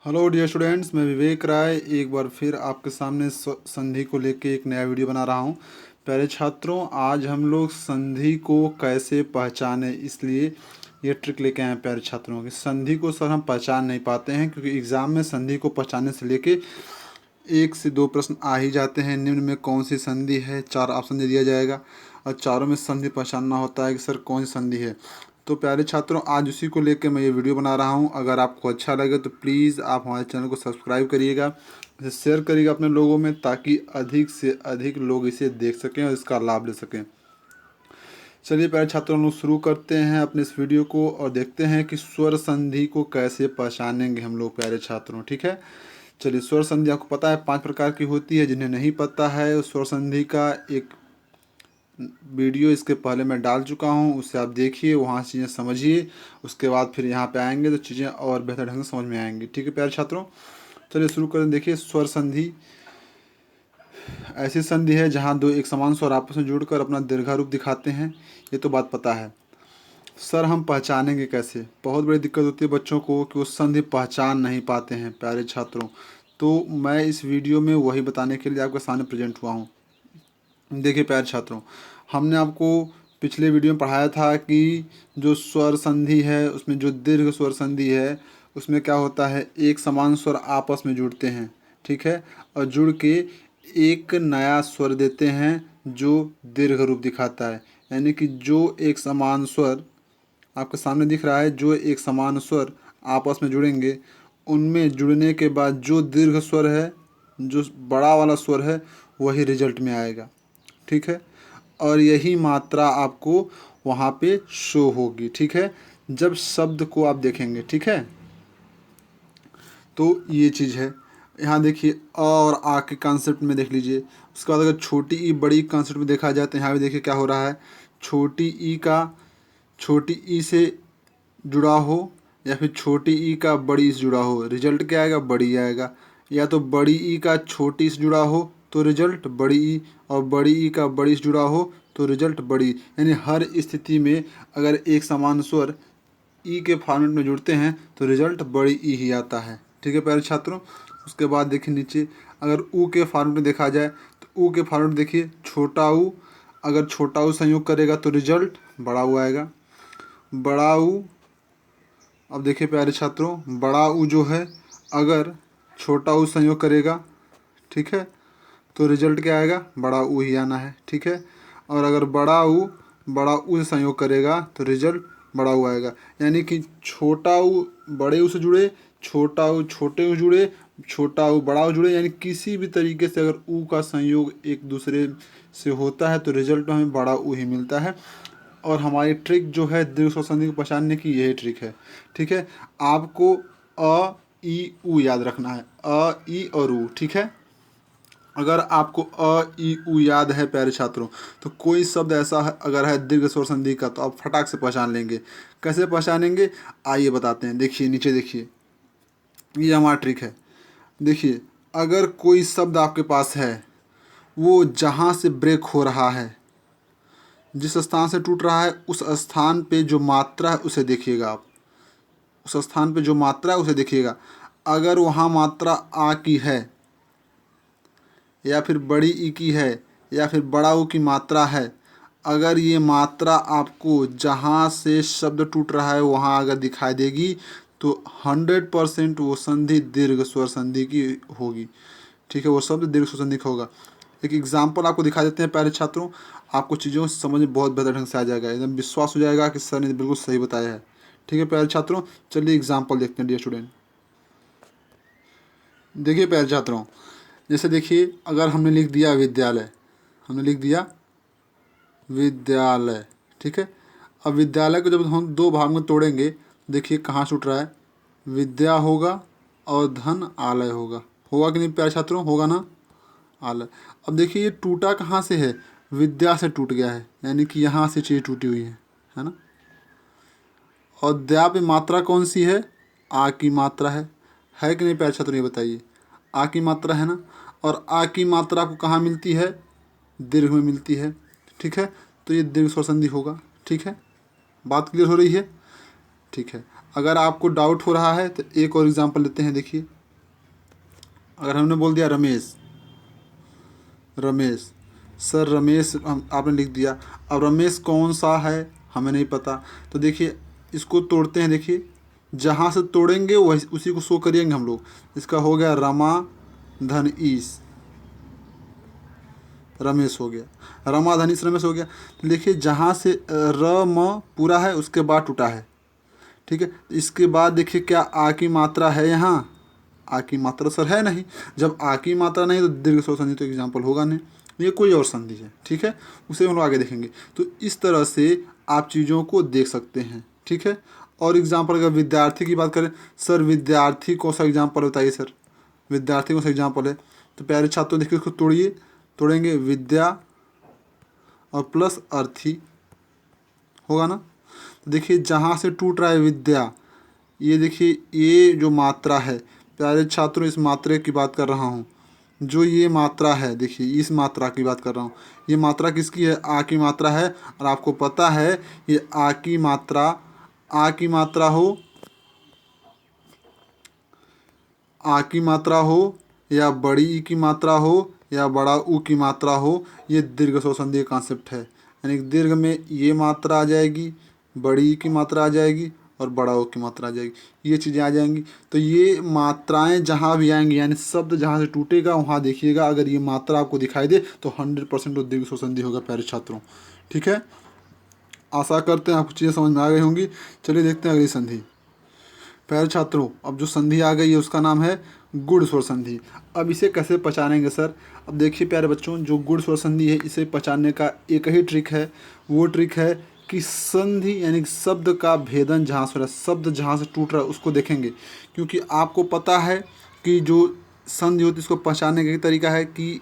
Hello dear students, मैं विवेक राय एक बार फिर आपके सामने संधि को लेके एक नया वीडियो बना रहा हूँ। प्यारे छात्रों, आज हम लोग संधि को कैसे पहचाने, इसलिए ये ट्रिक लेके आए हैं प्यारे छात्रों की। संधि को सर हम पहचान नहीं पाते हैं क्योंकि एग्ज़ाम में संधि को पहचानने से लेके 1 से 2 प्रश्न आ ही जाते हैं। निम्न में कौन सी संधि है, 4 ऑप्शन दे दिया जाएगा और चारों में संधि पहचानना होता है कि सर कौन सी संधि है। तो प्यारे छात्रों, आज उसी को लेकर मैं ये वीडियो बना रहा हूँ। अगर आपको अच्छा लगे तो प्लीज़ आप हमारे चैनल को सब्सक्राइब करिएगा, इसे शेयर करिएगा अपने लोगों में, ताकि अधिक से अधिक लोग इसे देख सकें और इसका लाभ ले सकें। चलिए प्यारे छात्रों, हम लोग शुरू करते हैं अपने इस वीडियो को और देखते हैं कि स्वर संधि को कैसे पहचानेंगे हम लोग प्यारे छात्रों। ठीक है, चलिए। स्वर संधि आपको पता है 5 प्रकार की होती है। जिन्हें नहीं पता है, उस स्वर संधि का एक वीडियो इसके पहले मैं डाल चुका हूँ, उससे आप देखिए, वहाँ चीज़ें समझिए। उसके बाद फिर यहाँ पे आएंगे तो चीज़ें और बेहतर ढंग से समझ में आएंगी। ठीक है प्यारे छात्रों, चलिए शुरू करें। देखिए, स्वर संधि ऐसी संधि है जहाँ दो एक समान स्वर आपस में जुड़कर अपना दीर्घा रूप दिखाते हैं। ये तो बात पता है। सर हम पहचानेंगे कैसे? बहुत बड़ी दिक्कत होती है बच्चों को कि वो संधि पहचान नहीं पाते हैं प्यारे छात्रों। तो मैं इस वीडियो में वही बताने के लिए आपके सामने प्रेजेंट हुआ हूँ। देखिए प्यारे छात्रों, हमने आपको पिछले वीडियो में पढ़ाया था कि जो स्वर संधि है उसमें जो दीर्घ स्वर संधि है उसमें क्या होता है, एक समान स्वर आपस में जुड़ते हैं। ठीक है, और जुड़ के एक नया स्वर देते हैं जो दीर्घ रूप दिखाता है। यानी कि जो एक समान स्वर आपके सामने दिख रहा है, जो एक समान स्वर आपस में जुड़ेंगे, उनमें जुड़ने के बाद जो दीर्घ स्वर है, जो बड़ा वाला स्वर है, वही रिजल्ट में आएगा। ठीक है, और यही मात्रा आपको वहाँ पे शो होगी। ठीक है, जब शब्द को आप देखेंगे। ठीक है, तो ये चीज़ है। यहाँ देखिए अ और आ के कॉन्सेप्ट में देख लीजिए। उसके बाद अगर छोटी ई बड़ी कॉन्सेप्ट में देखा जाए तो यहाँ भी देखिए क्या हो रहा है। छोटी ई का छोटी ई से जुड़ा हो या फिर छोटी ई का बड़ी ई से जुड़ा हो, रिजल्ट क्या आएगा? बड़ी आएगा। या तो बड़ी ई का छोटी से जुड़ा हो तो रिजल्ट बड़ी ई, और बड़ी ई का बड़ी से जुड़ा हो तो रिजल्ट बड़ी। यानी हर स्थिति में अगर एक समान स्वर ई के फॉर्मेट में जुड़ते हैं तो रिजल्ट बड़ी ई ही आता है। ठीक है प्यारे छात्रों, उसके बाद देखिए नीचे, अगर ऊ के फॉर्मेट में देखा जाए तो ऊ के फॉर्मेट देखिए, छोटा ऊ, अगर छोटा ऊ संयोग करेगा तो रिजल्ट बड़ा ऊ आएगा। बड़ा ऊ, अब देखिए प्यारे छात्रों, बड़ा ऊ जो है अगर छोटा ऊ संयोग करेगा, ठीक है, तो रिजल्ट क्या आएगा? बड़ा ऊ ही आना है। ठीक है, और अगर बड़ा ऊ से संयोग करेगा तो रिजल्ट बड़ा ऊ आएगा। यानी कि छोटा ऊ बड़े ऊ से जुड़े, छोटा ऊ छोटे ऊ जुड़े, छोटा ऊ बड़ा ऊ जुड़े, यानी किसी भी तरीके से अगर ऊ का संयोग एक दूसरे से होता है तो रिजल्ट में हमें बड़ा ऊ ही मिलता है। और हमारी ट्रिक जो है दीर्घ स्वर संधि को पहचानने की, यही ट्रिक है। ठीक है, आपको अ ई ऊ याद रखना है, अ ई और ऊ। ठीक है, अगर आपको अ ई ऊ याद है प्यारे छात्रों, तो कोई शब्द ऐसा है अगर है दीर्घ स्वर संधि का तो आप फटाक से पहचान लेंगे। कैसे पहचानेंगे, आइए बताते हैं। देखिए नीचे देखिए, ये हमारा ट्रिक है। देखिए, अगर कोई शब्द आपके पास है, वो जहाँ से ब्रेक हो रहा है, जिस स्थान से टूट रहा है, उस स्थान पे जो मात्रा है उसे देखिएगा आप। उस स्थान पे जो मात्रा है उसे देखिएगा। अगर वहाँ मात्रा आ की है या फिर बड़ी ई की है या फिर बड़ा ऊ की मात्रा है, अगर ये मात्रा आपको जहाँ से शब्द टूट रहा है वहाँ अगर दिखाई देगी तो 100% वो संधि दीर्घ स्वर संधि की होगी। ठीक है, वो शब्द दीर्घ स्वर संधि का होगा। एक एग्जाम्पल आपको दिखा देते हैं प्यारे छात्रों, आपको चीज़ों से समझ में बहुत बेहतर ढंग से आ जाएगा, एकदम विश्वास हो जाएगा कि सर ने बिल्कुल सही बताया है। ठीक है प्यारे छात्रों, चलिए एग्जाम्पल देखते हैं डियर स्टूडेंट। देखिए प्यारे छात्रों, जैसे देखिए, अगर हमने लिख दिया विद्यालय, हमने लिख दिया विद्यालय। ठीक है, अब विद्यालय को जब हम 2 भाग में तोड़ेंगे, देखिए कहाँ छूट रहा है, विद्या होगा और धन आलय होगा। होगा कि नहीं प्यारे छात्रों? होगा ना, आलय। अब देखिए ये टूटा कहाँ से है, विद्या से टूट गया है, यानी कि यहाँ से चीज़ टूटी हुई है ना। और द्या पे मात्रा कौन सी है? आ की मात्रा है कि नहीं प्यारे छात्रों? ये बताइए, आ की मात्रा है ना। और आ की मात्रा को कहाँ मिलती है? दीर्घ में मिलती है। ठीक है, तो ये दीर्घ स्वर संधि होगा। ठीक है, बात क्लियर हो रही है? ठीक है, अगर आपको डाउट हो रहा है तो एक और एग्जांपल लेते हैं। देखिए, अगर हमने बोल दिया रमेश, रमेश सर रमेश आपने लिख दिया। अब रमेश कौन सा है हमें नहीं पता, तो देखिए इसको तोड़ते हैं। देखिए जहाँ से तोड़ेंगे वही उसी को शो करेंगे हम लोग। इसका हो गया रमा धन ईस, रमेश हो गया, रमा धन ईस रमेश हो गया। तो देखिए जहाँ से र म पूरा है उसके बाद टूटा है, ठीक है। इसके बाद देखिए क्या आ की मात्रा है यहाँ, आ की मात्रा सर है नहीं। जब आ की मात्रा नहीं तो दीर्घ स्वर संधि तो एग्जाम्पल होगा नहीं, ये कोई और संधि है, ठीक है, उसे हम लोग आगे देखेंगे। तो इस तरह से आप चीज़ों को देख सकते हैं, ठीक है। और एग्जाम्पल अगर विद्यार्थी की बात करें, सर विद्यार्थी कौन सा एग्जाम्पल बताइए सर, विद्यार्थी कौन सा एग्जाम्पल है। तो प्यारे छात्रों देखिए इसको तोड़िए, तोड़ेंगे विद्या और प्लस अर्थी होगा ना। तो देखिए जहाँ से टूट रहा है विद्या, ये देखिए ये जो मात्रा है प्यारे छात्रों, इस मात्रा की बात कर रहा हूँ। जो ये मात्रा है देखिए इस मात्रा की बात कर रहा हूँ। ये मात्रा किसकी है, आ की मात्रा है। और आपको पता है ये आ की मात्रा, आ की मात्रा हो, आ की मात्रा हो या बड़ी ई की मात्रा हो या बड़ा ऊ की मात्रा हो, ये दीर्घ स्वर संधि का कॉन्सेप्ट है। यानी कि दीर्घ में ये मात्रा आ जाएगी, बड़ी ई की मात्रा आ जाएगी और बड़ा ओ की मात्रा आ जाएगी, ये चीज़ें आ जाएंगी। तो ये मात्राएं जहाँ भी आएंगी यानी शब्द जहाँ से टूटेगा वहाँ देखिएगा, अगर ये मात्रा आपको दिखाई दे तो 100% वो दीर्घ स्वर संधि होगा प्यारे छात्रों, ठीक है। आशा करते हैं आपको चीज़ें समझ में आ गई होंगी। चलिए देखते हैं अगली संधि। प्यारे छात्रों अब जो संधि आ गई है उसका नाम है गुण स्वर संधि। अब इसे कैसे पहचानेंगे सर। अब देखिए प्यारे बच्चों, जो गुण स्वर संधि है इसे पहचानने का एक ही ट्रिक है, वो ट्रिक है कि संधि यानी शब्द का भेदन जहाँ से हो रहा है, शब्द जहाँ से टूट रहा है उसको देखेंगे। क्योंकि आपको पता है कि जो संधि होती है इसको पहचानने का एक तरीका है कि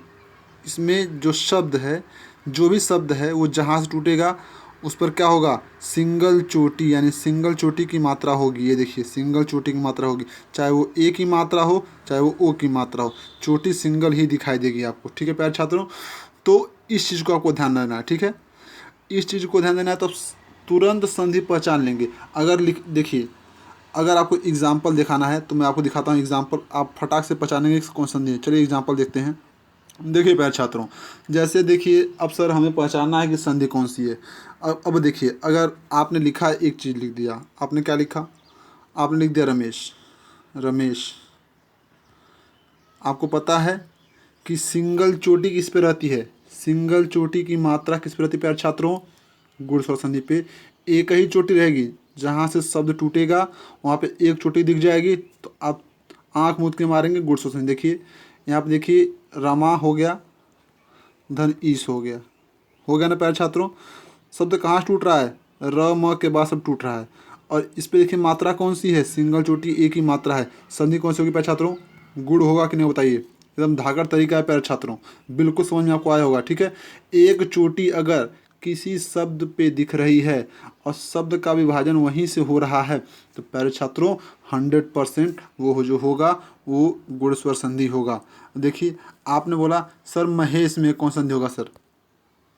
इसमें जो शब्द है, जो भी शब्द है वो जहाँ से टूटेगा उस पर क्या होगा, सिंगल चोटी यानी सिंगल चोटी की मात्रा होगी। ये देखिए सिंगल चोटी की मात्रा होगी, चाहे वो ए की मात्रा हो चाहे वो ओ की मात्रा हो, चोटी सिंगल ही दिखाई देगी आपको, ठीक है प्यारे छात्रों। तो इस चीज़ को आपको ध्यान देना है, ठीक है, इस चीज़ को ध्यान देना है, तो तुरंत संधि पहचान लेंगे। अगर देखिए अगर आपको एग्जाम्पल दिखाना है तो मैं आपको दिखाता हूँ एग्जाम्पल, आप फटाक से पहचानेंगे कौन संधि है। चलिए एग्जाम्पल देखते हैं। देखिए प्यारे छात्रों, जैसे देखिए अब सर हमें पहचानना है कि संधि कौन सी है। अब देखिए अगर आपने लिखा एक चीज़ लिख दिया, आपने क्या लिखा, आपने लिख दिया रमेश, रमेश। आपको पता है कि सिंगल चोटी किस पे रहती है, सिंगल चोटी की मात्रा किस पे रहती है प्यारे छात्रों, गुण स्वर संधि पे एक ही चोटी रहेगी। जहाँ से शब्द टूटेगा वहाँ पे एक चोटी दिख जाएगी, तो आप आँख मूंद के मारेंगे गुण स्वर संधि। देखिए यहाँ पे देखिए रमा हो गया, धन ईस हो गया ना प्यारे छात्रों। शब्द कहाँ से टूट रहा है, र म के बाद सब टूट रहा है। और इस पे देखिए मात्रा कौन सी है, सिंगल चोटी एक ही मात्रा है। संधि कौन सी होगी प्यारे छात्रों, गुण होगा कि नहीं बताइए। एकदम धाकड़ तरीका है प्यारे छात्रों, बिल्कुल समझ में आपको आया होगा, ठीक है। एक चोटी अगर किसी शब्द पे दिख रही है और शब्द का विभाजन वहीं से हो रहा है तो प्यारे छात्रों 100% वो जो होगा वो गुण स्वर संधि होगा। देखिए आपने बोला सर महेश में कौन संधि होगा,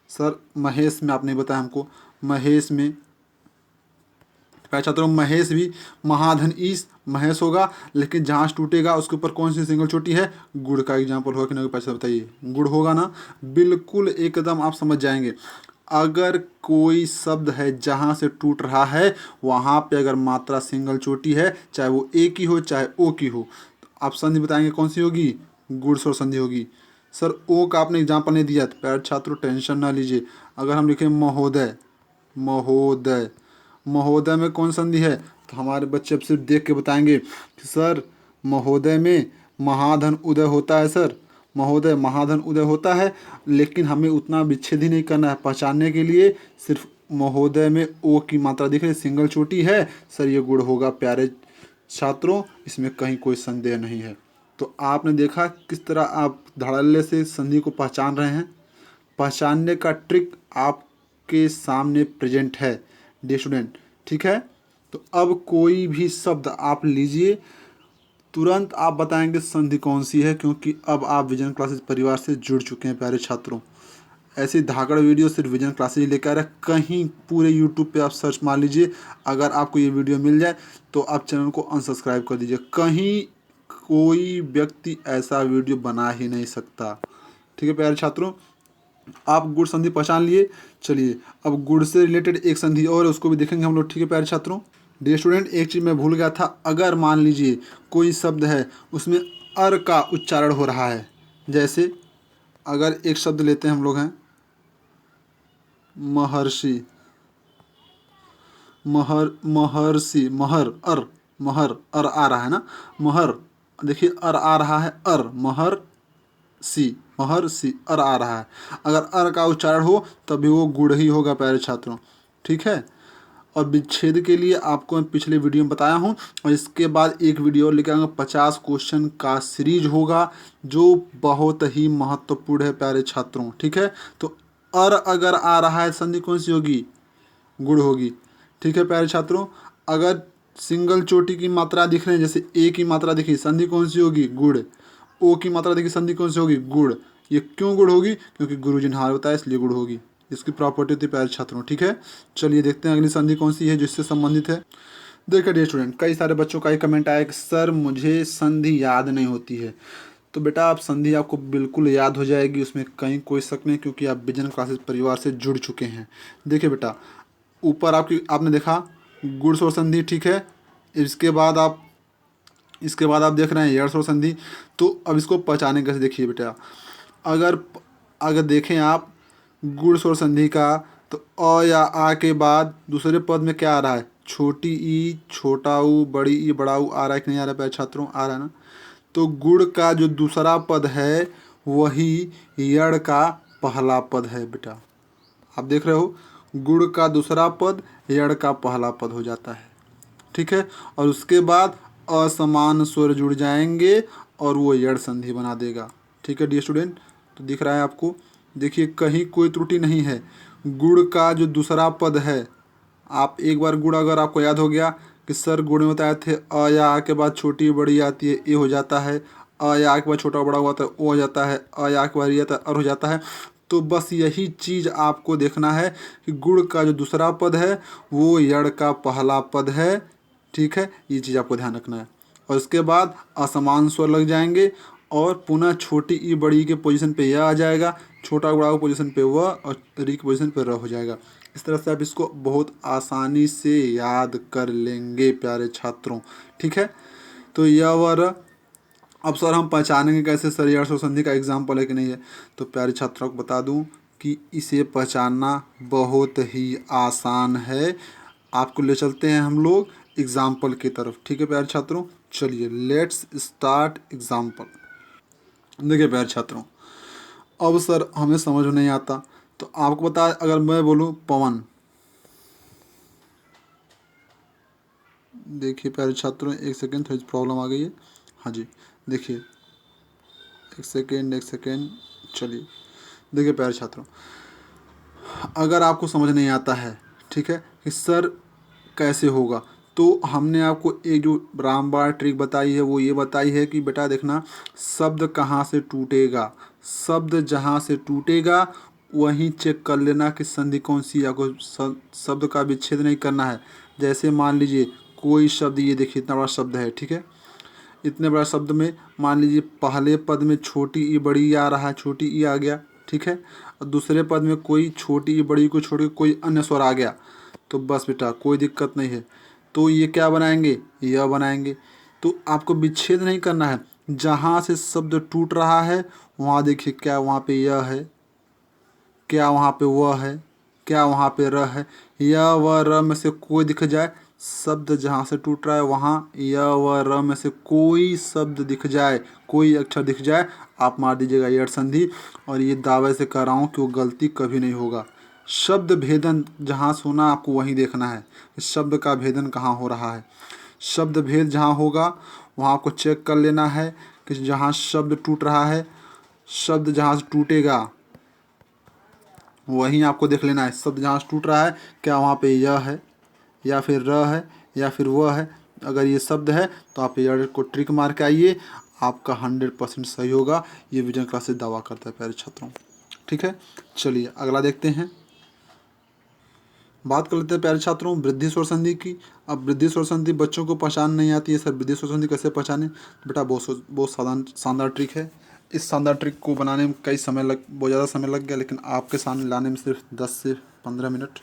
सर महेश में आपने बताया हमको, महेश में प्यारे छात्रों महेश भी महाधन ईस महेश होगा, लेकिन जहाँ से टूटेगा उसके ऊपर कौन सी सिंगल चोटी है, गुड़ का एग्जाम्पल होगा कि नहीं पैसा बताइए, गुड़ होगा ना, बिल्कुल एकदम आप समझ जाएंगे। अगर कोई शब्द है जहाँ से टूट रहा है वहाँ पे अगर मात्रा सिंगल चोटी है, चाहे वो ए की हो चाहे ओ की हो, तो आप संधि बताएंगे कौन सी होगी, गुड़ स्वर संधि होगी। सर ओ का आपने एग्जाम्पल नहीं दिया तो प्यारे छात्रों टेंशन ना लीजिए। अगर हम लिखें महोदय, महोदय, महोदय में कौन संधि है, तो हमारे बच्चे अब सिर्फ देख के बताएंगे कि सर महोदय में महाधन उदय होता है, सर महोदय महाधन उदय होता है। लेकिन हमें उतना विच्छेद ही नहीं करना है, पहचानने के लिए सिर्फ महोदय में ओ की मात्रा दिख रही सिंगल चोटी है, सर ये गुण होगा प्यारे छात्रों, इसमें कहीं कोई संदेह नहीं है। तो आपने देखा किस तरह आप धड़ल्ले से संधि को पहचान रहे हैं। पहचानने का ट्रिक आपके सामने प्रेजेंट है डियर स्टूडेंट, ठीक है। तो अब कोई भी शब्द आप लीजिए, तुरंत आप बताएंगे संधि कौन सी है, क्योंकि अब आप विजन क्लासेस परिवार से जुड़ चुके हैं प्यारे छात्रों। ऐसी धाकड़ वीडियो सिर्फ विजन क्लासेज लेकर आ रहा है। कहीं पूरे यूट्यूब पे आप सर्च मार लीजिए, अगर आपको ये वीडियो मिल जाए तो आप चैनल को अनसब्सक्राइब कर दीजिए। कहीं कोई व्यक्ति ऐसा वीडियो बना ही नहीं सकता। ठीक है प्यारे छात्रों, आप गुण संधि पहचान लिए। चलिए अब गुण से रिलेटेड एक संधि और है, उसको भी देखेंगे हम लोग। ठीक है प्यारे छात्रों। डियर स्टूडेंट, एक चीज़ मैं भूल गया था, अगर मान लीजिए कोई शब्द है उसमें अर का उच्चारण हो रहा है, जैसे अगर एक शब्द लेते हैं हम लोग हैं महर्षि, महर्षि, महर अर आ रहा है ना, महर, देखिए अर आ रहा है, अर महर्षि अर आ रहा है। अगर अर का उच्चारण हो तभी वो गुण ही होगा प्यारे छात्रों। ठीक है। और विच्छेद के लिए आपको मैं पिछले वीडियो में बताया हूँ, और इसके बाद एक वीडियो और लेकर आऊँगा। 50 क्वेश्चन का सीरीज होगा जो बहुत ही महत्वपूर्ण है प्यारे छात्रों। ठीक है। तो अर अगर आ रहा है, संधि कौन सी होगी? गुण होगी। ठीक है प्यारे छात्रों। अगर सिंगल चोटी की मात्रा दिख रहे हैं, जैसे ए की मात्रा दिखी, संधि कौन सी होगी? गुण। ओ की मात्रा देखी, संधि कौन सी होगी? गुण। ये क्यों गुण होगी? क्योंकि गुरुजी ने हार बताया इसलिए गुण होगी। इसकी प्रॉपर्टी होती है प्यारे छात्रों। ठीक है। चलिए देखते हैं अगली संधि कौन सी है जिससे संबंधित है। देखिए डियर स्टूडेंट, कई सारे बच्चों का एक कमेंट आया कि सर मुझे संधि याद नहीं होती है। तो बेटा आप संधि आपको बिल्कुल याद हो जाएगी, उसमें कहीं कोई शक नहीं, क्योंकि आप विजन क्लासेस परिवार से जुड़ चुके हैं। देखिए बेटा, ऊपर आपने देखा गुण स्वर संधि। ठीक है। इसके बाद आप देख रहे हैं यड़ स्वर संधि। तो अब इसको पहचाने कैसे, देखिए बेटा, अगर अगर देखें आप गुण स्वर संधि का, तो अ या आ के बाद दूसरे पद में क्या आ रहा है? छोटी ई, छोटा ऊ, बड़ी ई, बड़ा ऊ आ रहा है कि नहीं आ रहा है प्यारे छात्रों? आ रहा है ना। तो गुण का जो दूसरा पद है वही यड़ का पहला पद है बेटा। आप देख रहे हो, गुण का दूसरा पद यड़ का पहला पद हो जाता है। ठीक है। और उसके बाद असमान स्वर जुड़ जाएंगे और वो यड़ संधि बना देगा। ठीक है डियर स्टूडेंट, तो दिख रहा है आपको। देखिए कहीं कोई त्रुटि नहीं है। गुण का जो दूसरा पद है, आप एक बार गुण अगर आपको याद हो गया कि सर गुण में बताए थे अ या आ के बाद छोटी बड़ी आती है, ए हो जाता है। अ या आ के बाद छोटा बड़ा हुआ था, ओ हो जाता है। अ या आ के बाद ये आता है, अर हो जाता है। तो बस यही चीज़ आपको देखना है कि गुण का जो दूसरा पद है वो यड़ का पहला पद है। ठीक है, ये चीज़ आपको ध्यान रखना है। और उसके बाद असमान स्वर लग जाएंगे और पुनः छोटी ई बड़ी के पोजीशन पे यह आ जाएगा, छोटा बड़ा के पोजीशन पे वह, और री की पोजीशन पे र हो जाएगा। इस तरह से आप इसको बहुत आसानी से याद कर लेंगे प्यारे छात्रों। ठीक है। तो यह व र। अब सर हम पहचानेंगे कैसे? सर यड़ स्वर संधि का एग्जाम्पल है कि नहीं है? तो प्यारे छात्रों को बता दूं कि इसे पहचानना बहुत ही आसान है। आपको ले चलते हैं हम लोग एग्जाम्पल की तरफ। ठीक है प्यारे छात्रों, चलिए लेट्स स्टार्ट एग्जाम्पल। देखिए प्यारे छात्रों, अब सर हमें समझ में नहीं आता, तो आपको बता, अगर मैं बोलूं पवन, देखिए प्यारे छात्रों एक सेकेंड, थोड़ी प्रॉब्लम आ गई है। हाँ जी, देखिए एक सेकेंड। चलिए देखिए प्यारे छात्रों, अगर आपको समझ नहीं आता है, ठीक है, कि सर कैसे होगा, तो हमने आपको एक जो रामबाण ट्रिक बताई है वो ये बताई है कि बेटा देखना, शब्द कहाँ से टूटेगा, शब्द जहाँ से टूटेगा वहीं चेक कर लेना कि संधि कौन सी है। आपको शब्द का विच्छेद नहीं करना है। जैसे मान लीजिए कोई शब्द, ये देखिए इतना बड़ा शब्द है, ठीक है, इतने बड़ा शब्द में मान लीजिए पहले पद में छोटी ई बड़ी ई आ रहा है, छोटी ई आ गया, ठीक है, और दूसरे पद में कोई छोटी ई बड़ी को छोड़ के कोई अन्य स्वर आ गया, तो बस बेटा कोई दिक्कत नहीं है। तो ये क्या बनाएंगे? यह बनाएंगे। तो आपको विच्छेद नहीं करना है, जहाँ से शब्द टूट रहा है वहाँ देखिए, क्या वहाँ पे यह है, क्या वहाँ पे वह है, क्या वहाँ पे र है। य व र में से कोई दिख जाए, शब्द जहाँ से टूट रहा है वहाँ य व र में से कोई शब्द दिख जाए, कोई अक्षर दिख जाए, आप मार दीजिएगा यड़ संधि। और ये दावे से कर रहा हूँ कि वो गलती कभी नहीं होगा। शब्द भेदन जहाँ से होना आपको वहीं देखना है, इस शब्द का भेदन कहाँ हो रहा है। शब्द भेद जहाँ होगा वहाँ आपको चेक कर लेना है कि जहाँ शब्द टूट रहा है, शब्द जहाँ से टूटेगा वहीं आपको देख लेना है। शब्द जहाँ से टूट रहा है, क्या वहाँ पे यह है या फिर र है या फिर वह है। अगर ये शब्द है तो आप यड़ को ट्रिक मार के आइए, आपका 100% सही होगा। ये विजन क्लासेस दावा करता है प्यारे छात्रों। ठीक है, चलिए अगला देखते हैं। बात कर लेते हैं प्यारे छात्रों वृद्धि स्वर संधि की। अब वृद्धि स्वर संधि बच्चों को पहचान नहीं आती है, सर वृद्धि स्वर संधि कैसे पहचाने? तो बेटा बहुत साधारण शानदार ट्रिक है। इस शानदार ट्रिक को बनाने में बहुत ज़्यादा समय लग गया, लेकिन आपके सामने लाने में सिर्फ 10 से 15 मिनट।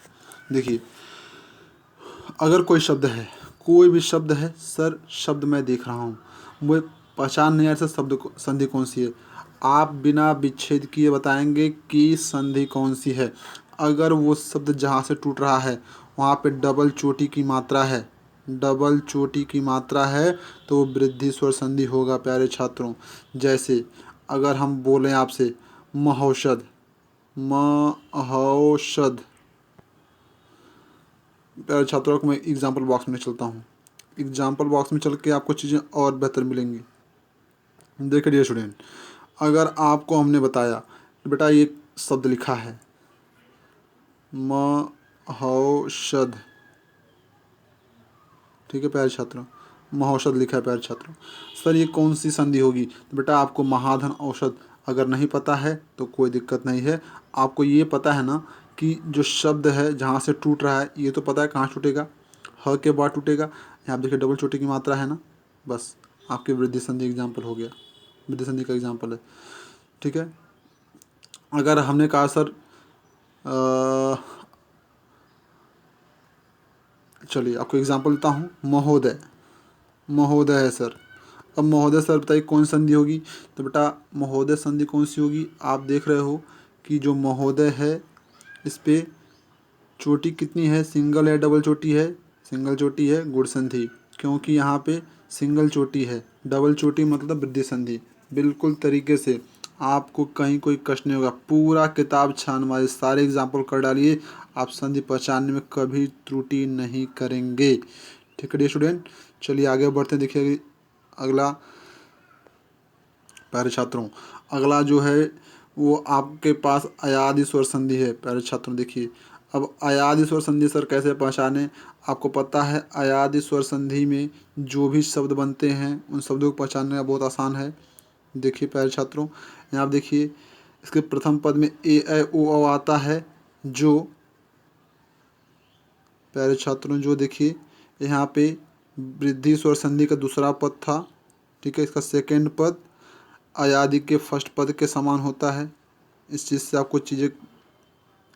देखिए, अगर कोई शब्द है, कोई भी शब्द है, सर शब्द मैं देख रहा हूँ, मुझे पहचान नहीं आ रहा सर संधि कौन सी है। आप बिना विच्छेद किए बताएंगे कि संधि कौन सी है। अगर वो शब्द जहाँ से टूट रहा है वहाँ पे डबल चोटी की मात्रा है, डबल चोटी की मात्रा है, तो वो वृद्धि स्वर संधि होगा प्यारे छात्रों। जैसे अगर हम बोलें आपसे महौषध, महौषध, प्यारे छात्रों को मैं एग्जाम्पल बॉक्स में चलता हूँ। एग्जाम्पल बॉक्स में चल के आपको चीज़ें और बेहतर मिलेंगी। देखिए डियर स्टूडेंट, अगर आपको हमने बताया कि बेटा ये शब्द लिखा है महौषध, ठीक है प्यारे छात्रों, महौषध लिखा है प्यारे छात्रों, सर ये कौन सी संधि होगी? तो बेटा आपको महाधन औषध अगर नहीं पता है तो कोई दिक्कत नहीं है। आपको ये पता है ना कि जो शब्द है जहाँ से टूट रहा है, ये तो पता है कहाँ टूटेगा, ह के बाद टूटेगा। यहाँ देखिए डबल चोटी की मात्रा है ना, बस आपकी वृद्धि संधि एग्जाम्पल हो गया, वृद्धि संधि का एग्जाम्पल है। ठीक है, अगर हमने कहा सर चलिए आपको एग्जाम्पल देता हूँ, महोदय, महोदय है सर। अब महोदय सर बताइए कौन संधि होगी? तो बेटा महोदय संधि कौन सी होगी? आप देख रहे हो कि जो महोदय है इस पे चोटी कितनी है, सिंगल है डबल चोटी है? सिंगल चोटी है, गुण संधि, क्योंकि यहाँ पे सिंगल चोटी है, डबल चोटी मतलब वृद्धि संधि। बिल्कुल तरीके से आपको कहीं कोई कष्ट नहीं होगा। पूरा किताब छान मारिए, सारे एग्जाम्पल कर डालिए, आप संधि पहचानने में कभी त्रुटि नहीं करेंगे। ठीक है डियर स्टूडेंट, चलिए आगे बढ़ते हैं। देखिए अगला प्यारे छात्रों, अगला जो है वो आपके पास अयादि स्वर संधि है। प्यारे छात्रों देखिए, अब अयादि स्वर संधि सर कैसे पहचाने? आपको पता है अयादि स्वर संधि में जो भी शब्द बनते हैं उन शब्दों को पहचानना बहुत आसान है। देखिए प्यारे छात्रों, यहाँ आप देखिए इसके प्रथम पद में ए ऐ ओ औ आता है, जो प्यारे छात्रों जो देखिए यहाँ पे वृद्धि स्वर संधि का दूसरा पद था। ठीक है, इसका सेकेंड पद अयादि के फर्स्ट पद के समान होता है। इस चीज़ से आपको चीज़ें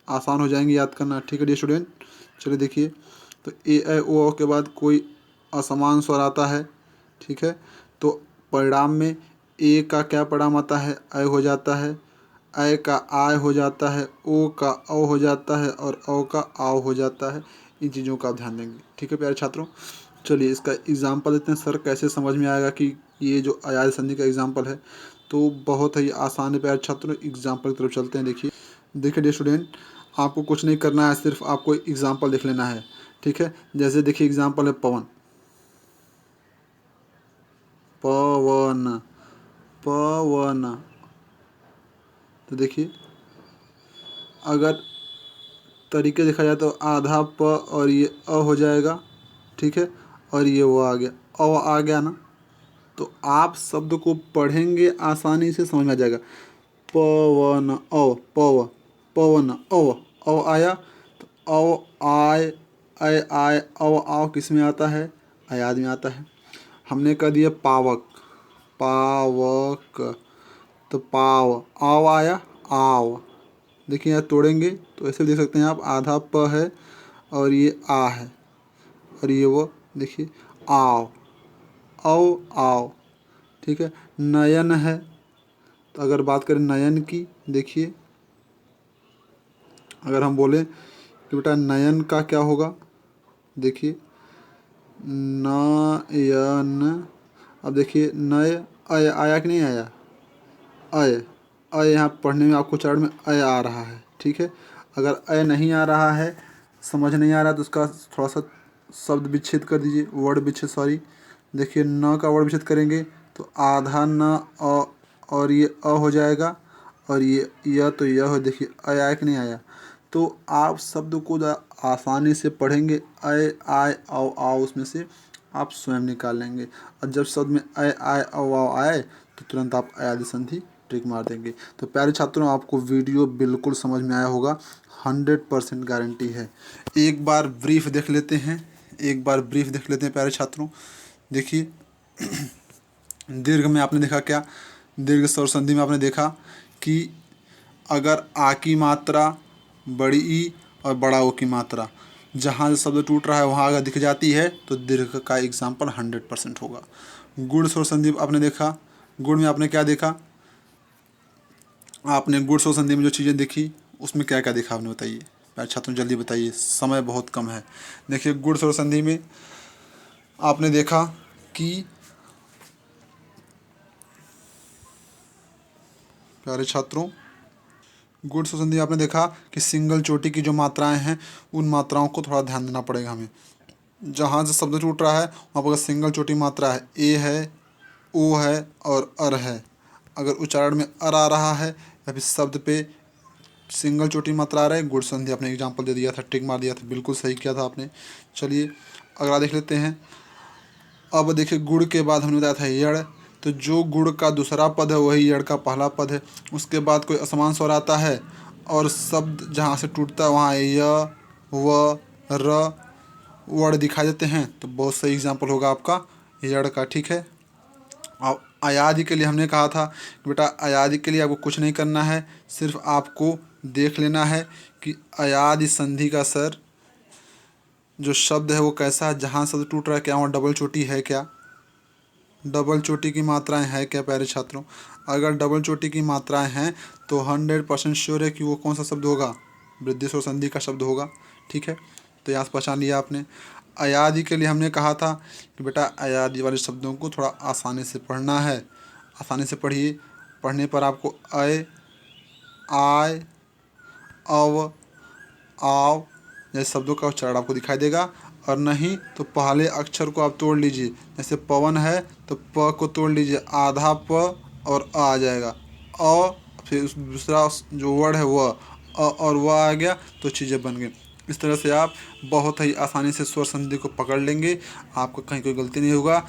आसान हो जाएंगी याद करना। ठीक है डियर स्टूडेंट, चलिए देखिए, तो ए ऐ ओ के बाद कोई असमान स्वर आता है। ठीक है, तो परिणाम में ए का क्या परिणाम आता है? ऐ हो जाता है, ऐ का आय हो जाता है, ओ का औ हो जाता है और औ का आव हो जाता है। इन चीज़ों का आप ध्यान देंगे। ठीक है प्यारे छात्रों, चलिए इसका एग्जाम्पल देते हैं। सर कैसे समझ में आएगा कि ये जो अयादि संधि का एग्जाम्पल है? तो बहुत ही आसान है प्यारे छात्रों, एग्जाम्पल की तरफ चलते हैं। देखिए डियर स्टूडेंट, आपको कुछ नहीं करना है, सिर्फ आपको एग्जाम्पल देख लेना है। ठीक है, जैसे देखिए एग्जाम्पल है पवन, पवन, पवन, तो देखिए अगर तरीके देखा जाए तो आधा प और ये अ हो जाएगा। ठीक है, और ये वो आ गया, अ आ गया ना, तो आप शब्द को पढ़ेंगे आसानी से समझ में आ जाएगा। पवन अव, पवन अव, अव आया, तो अव आय, अय आय, अव आव किस में आता है? अयाद में आता है। हमने कह दिया पावक, पावक, तो पाव, आव आया, आव, देखिए यहाँ तोड़ेंगे तो ऐसे देख सकते हैं आप, आधा प है और ये आ है और ये वो, देखिए आव, औ आव। ठीक है, नयन है, तो अगर बात करें नयन की, देखिए अगर हम बोलें कि बेटा नयन का क्या होगा, देखिए नयन, अब देखिए नय, अय आया कि नहीं आया? अय, अय यहाँ पढ़ने में आपको चरण में अय आ रहा है। ठीक है, अगर अय नहीं आ रहा है, समझ नहीं आ रहा, तो उसका थोड़ा सा शब्द विच्छेद कर दीजिए, वर्ड विच्छेद, सॉरी। देखिए न का वर्ड विच्छेद करेंगे तो आधा न अ और ये अ हो जाएगा, और ये यह तो यह हो, देखिए अय आया कि नहीं आया? तो आप शब्द को आसानी से पढ़ेंगे, अय आय औ आओ उसमें से आप स्वयं निकाल लेंगे, और जब शब्द में अय आय औ आओ आए तो तुरंत आप अयादि संधि टिक मार देंगे। तो प्यारे छात्रों, आपको वीडियो बिल्कुल समझ में आया होगा, 100% गारंटी है। एक बार ब्रीफ देख लेते हैं, प्यारे छात्रों। देखिए, दीर्घ में आपने देखा क्या, दीर्घ स्वर संधि में आपने देखा कि अगर आ की मात्रा बड़ी ई और बड़ा ओ की मात्रा जहाँ से शब्द टूट रहा है वहाँ अगर दिख जाती है तो दीर्घ का एग्जाम्पल 100% होगा। गुण स्वर संधि आपने देखा, गुण में आपने क्या देखा, आपने गुण स्वर संधि में जो चीज़ें देखी उसमें क्या क्या देखा आपने, बताइए प्यारे छात्रों, जल्दी बताइए, समय बहुत कम है। देखिए, गुण स्वर संधि में आपने देखा कि प्यारे छात्रों, गुण स्वर संधि आपने देखा कि सिंगल चोटी की जो मात्राएं हैं उन मात्राओं को थोड़ा ध्यान देना पड़ेगा हमें। जहाँ से शब्द टूट रहा है वहाँ पर सिंगल चोटी मात्रा है, ए है, ओ है और अर है। अगर उच्चारण में अर आ रहा है या फिर शब्द पे सिंगल चोटी मात्रा आ रहा है, गुण संधि आपने एग्जाम्पल दे दिया था, टिक मार दिया था, बिल्कुल सही किया था आपने। चलिए अगला देख लेते हैं। अब देखिए, गुण के बाद हमने बताया था यड़, तो जो गुण का दूसरा पद है वही यड़ का पहला पद है। उसके बाद कोई असमान स्वर आता है और शब्द जहाँ से टूटता है वहाँ य, व, र, वर्ण दिखाई देते हैं, तो बहुत सही एग्जाम्पल होगा आपका यड़ का। ठीक है। अब अयादि के लिए हमने कहा था कि बेटा अयादि के लिए आपको कुछ नहीं करना है, सिर्फ आपको देख लेना है कि अयादि संधि का सर जो शब्द है वो कैसा है, जहाँ शब्द टूट रहा है क्या वहाँ डबल चोटी है क्या, डबल चोटी की मात्राएं हैं क्या प्यारे छात्रों। अगर डबल चोटी की मात्राएं हैं तो 100% श्योर है कि वो कौन सा शब्द होगा, वृद्धि स्वर संधि का शब्द होगा। ठीक है, तो यहाँ से पहचान लिया आपने। अयादि के लिए हमने कहा था कि बेटा अयादि वाले शब्दों को थोड़ा आसानी से पढ़ना है, आसानी से पढ़िए। पढ़ने पर आपको अय, आय, अव, आव जैसे शब्दों का उच्चारण आपको दिखाई देगा, और नहीं तो पहले अक्षर को आप तोड़ लीजिए। जैसे पवन है तो प को तोड़ लीजिए, आधा प और आ जाएगा, फिर दूसरा जो वर्ड है वह और वह आ गया तो चीज़ें बन गई। इस तरह से आप बहुत ही आसानी से स्वर संधि को पकड़ लेंगे, आपको कहीं कोई गलती नहीं होगा।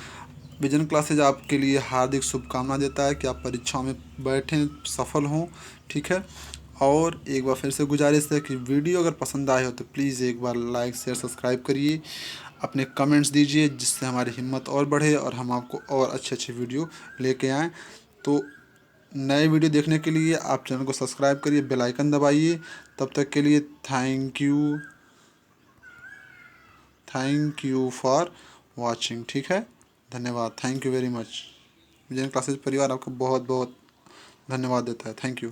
विजन क्लासेज आपके लिए हार्दिक शुभकामना देता है कि आप परीक्षाओं में बैठें, सफल हों। ठीक है, और एक बार फिर से गुजारिश है कि वीडियो अगर पसंद आए हो तो प्लीज़ एक बार लाइक शेयर सब्सक्राइब करिए, अपने कमेंट्स दीजिए, जिससे हमारी हिम्मत और बढ़े और हम आपको और अच्छे अच्छे वीडियो लेके आएँ। तो नए वीडियो देखने के लिए आप चैनल को सब्सक्राइब करिए, बेल आइकन दबाइए। तब तक के लिए थैंक यू फॉर वॉचिंग। ठीक है, धन्यवाद, thank you very much. Vision classes परिवार आपको बहुत बहुत धन्यवाद देता है। Thank you.